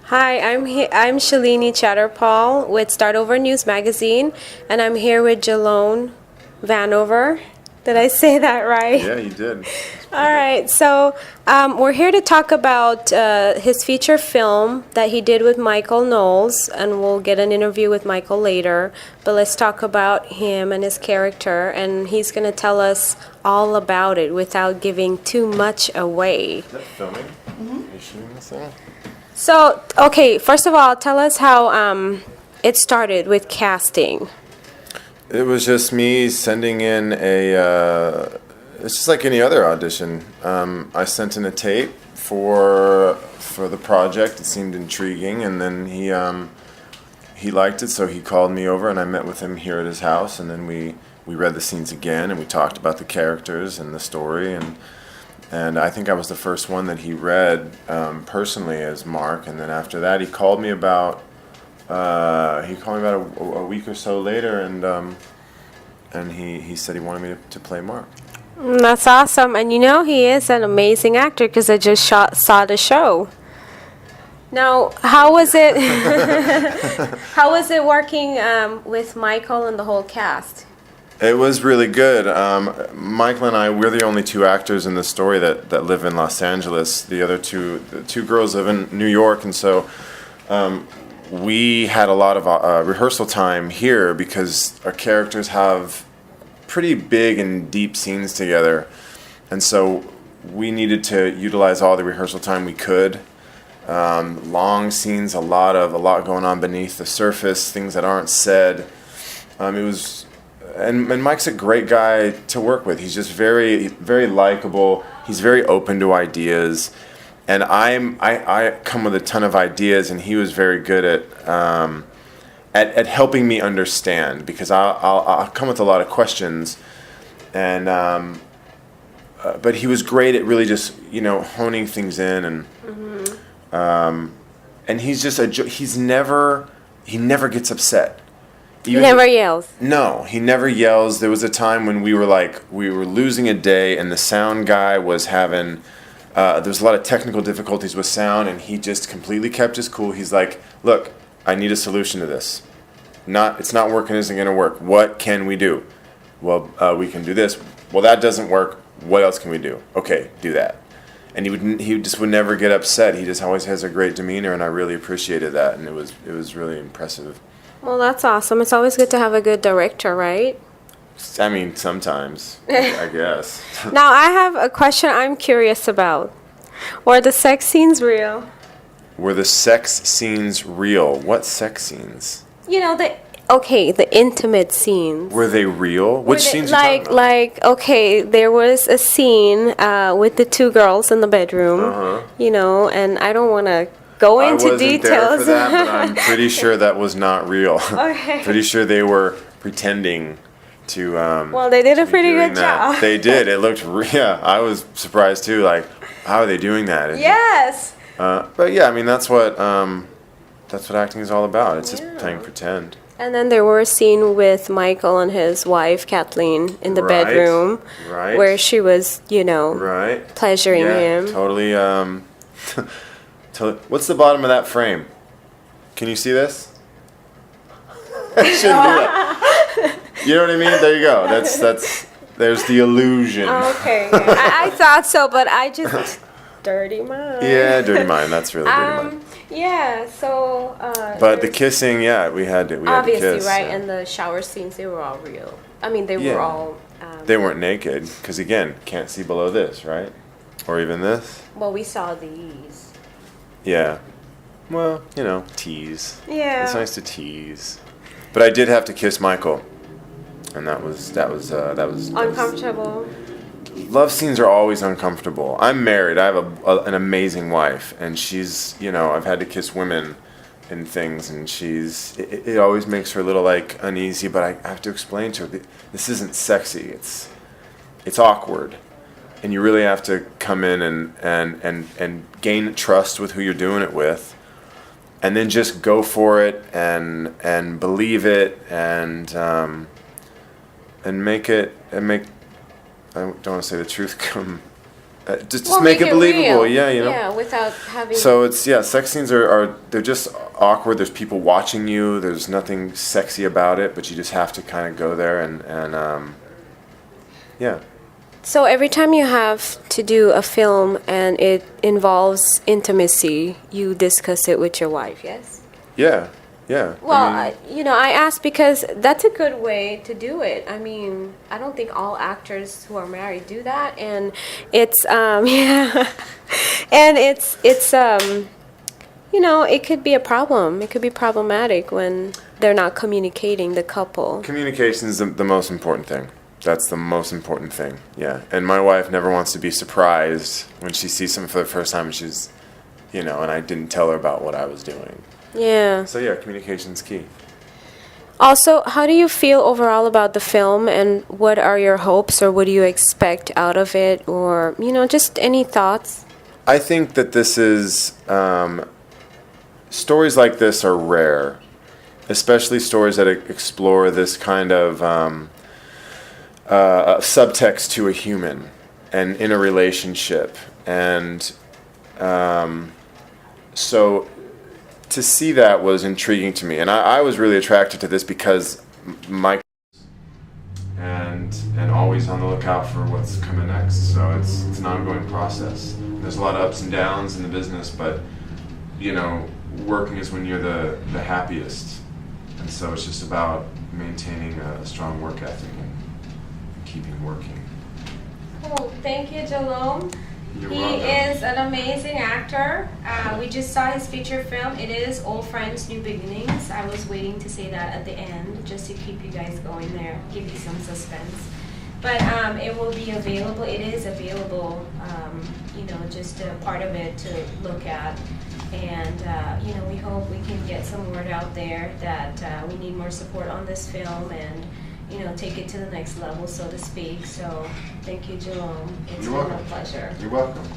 Hi, I'm Shalini Chatarpaul with Start Over News Magazine, and I'm here with Jilon VanOver. Did I say that right? Yeah, you did. All right, so we're here to talk about his feature film that he did with Michael Knowles, and we'll get an interview with Michael later. But let's talk about him and his character, and he's going to tell us all about it without giving too much away. Is that filming? Are you shooting this thing? So, okay, first of all, tell us how it started with casting. It was just me sending in it's just like any other audition. I sent in a tape for the project. It seemed intriguing, and then he liked it, so he called me over, and I met with him here at his house, and then we read the scenes again, and we talked about the characters and the story, and I think I was the first one that he read personally as Mark, and then after that he called me about a week or so later, and he said he wanted me to play Mark. That's awesome, and you know he is an amazing actor because I just saw the show. Now, how was it? How was it working with Michael and the whole cast? It was really good. Michael and I, we're the only two actors in the story that live in Los Angeles. The two girls live in New York, and so we had a lot of rehearsal time here because our characters have pretty big and deep scenes together, and so we needed to utilize all the rehearsal time we could. Long scenes, a lot going on beneath the surface, things that aren't said. And Mike's a great guy to work with. He's just very, very likable. He's very open to ideas, and I come with a ton of ideas, and he was very good at helping me understand, because I'll come with a lot of questions, and but he was great at really just honing things in, and he's just he never gets upset. He never yells. No, he never yells. There was a time when we were losing a day, and the sound guy was having there was a lot of technical difficulties with sound, and he just completely kept his cool. He's like, "Look, I need a solution to this. It's not working. Isn't going to work. What can we do? Well, we can do this. Well, that doesn't work. What else can we do? Okay, do that." And he just would never get upset. He just always has a great demeanor, and I really appreciated that, and it was really impressive. Well, that's awesome. It's always good to have a good director, right? I mean, sometimes, I guess. Now, I have a question I'm curious about. Were the sex scenes real? Were the sex scenes real? What sex scenes? The intimate scenes. Were they real? Which scenes are you talking about? There was a scene with the two girls in the bedroom, and I don't want to go into details. I wasn't there for that, but I'm pretty sure that was not real. Okay. Pretty sure they were pretending to. Well, they did a pretty good job. They did. It looked. Yeah, I was surprised too. Like, how are they doing that? Yes. But yeah, I mean that's what acting is all about. It's just playing pretend. And then there were a scene with Michael and his wife Kathleen in the bedroom, where she was, pleasuring him. Totally. What's the bottom of that frame? Can you see this? I shouldn't do that. You know what I mean? There you go. That's. There's the illusion. Okay. I thought so, but I just dirty mind. Yeah, dirty mind. That's really dirty mind. Yeah. So. But the kissing, yeah, we had to kiss. Obviously, right? And the shower scenes, they were all real. I mean, they were all. They weren't naked, because again, can't see below this, right? Or even this. Well, we saw these. Yeah. Well, tease. Yeah. It's nice to tease. But I did have to kiss Michael, and that was uncomfortable. Love scenes are always uncomfortable. I'm married. I have an amazing wife, and she's, I've had to kiss women in things, and it always makes her a little uneasy, but I have to explain to her, this isn't sexy. It's awkward. And you really have to come in and gain trust with who you're doing it with, and then just go for it and believe it and make I don't want to say the truth come just Well, make it believable. real. Yeah, you know. Yeah, without having. So it's sex scenes are they're just awkward. There's people watching you. There's nothing sexy about it, but you just have to kind of go there and yeah. So every time you have to do a film and it involves intimacy, you discuss it with your wife, yes? Yeah, yeah. Well, I mean, I ask because that's a good way to do it. I mean, I don't think all actors who are married do that, and it's yeah, and it's it could be a problem. It could be problematic when they're not communicating, the couple. communication is the most important thing. That's the most important thing. Yeah. And my wife never wants to be surprised when she sees something for the first time and she's, and I didn't tell her about what I was doing. Yeah. So yeah, communication's key. Also, how do you feel overall about the film, and what are your hopes, or what do you expect out of it, or just any thoughts? I think that this is stories like this are rare, especially stories that explore this kind of subtext to a human and in a relationship, and so to see that was intriguing to me, and I was really attracted to this because Mike and always on the lookout for what's coming next. So it's an ongoing process. There's a lot of ups and downs in the business, but working is when you're the happiest, and so it's just about maintaining a strong work ethic and keeping working. Cool. Thank you, Jilon. You're He welcome. is an amazing actor. We just saw his feature film. It is Old Friends, New Beginnings. I was waiting to say that at the end, just to keep you guys going there, give you some suspense. But it will be available. It is available, just a part of it to look at. And, we hope we can get some word out there that we need more support on this film and, take it to the next level, so to speak. So thank you, Jilon. It's You're been a welcome. pleasure. You're welcome.